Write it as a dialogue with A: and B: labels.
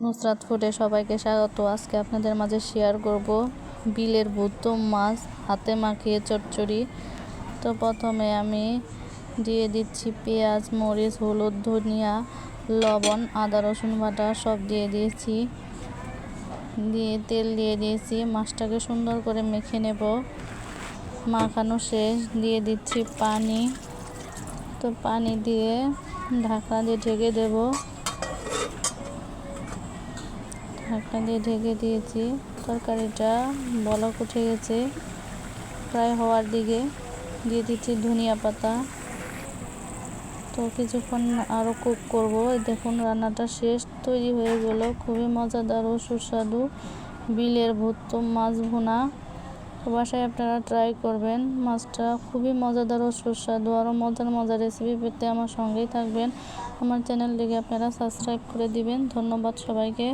A: নুসরাত ফুডে সবাইকে স্বাগত। আজকে আপনাদের মাঝে শেয়ার করব বিলের ভুতো মাছ হাতে মাখিয়ে চচ্চড়ি। তো প্রথমে আমি দিয়ে দিচ্ছি পেঁয়াজ, মরিচ, হলুদ, ধনিয়া, লবণ, আদা রসুন বাটা সব দিয়ে দিয়েছি। তেল দিয়ে দিয়েছি। মাছটাকে সুন্দর করে মেখে নেব। মাখানো শেষ, দিয়ে দিচ্ছি পানি। তো পানি দিয়ে ঢাকনা দিয়ে ঢেকে দেব। ঢাকনা দিয়ে ঢেকে দিয়েছি। তরকারিটা বলক উঠে গেছে, প্রায় হওয়ার দিকে। দিয়ে দিচ্ছি ধনিয়া পাতা। তো কিছুক্ষণ আরও কুক করব। দেখুন রান্নাটা শেষ, তৈরি হয়ে গেল খুবই মজাদার ও সুস্বাদু বিলের ভুতো মাছ ভুনা। বাসায় আপনারা ট্রাই করবেন। মাছটা খুবই মজাদার ও সুস্বাদু। আরও মজার রেসিপি পেতে আমার সঙ্গেই থাকবেন। আমার চ্যানেলটিকে আপনারা সাবস্ক্রাইব করে দিবেন। ধন্যবাদ সবাইকে।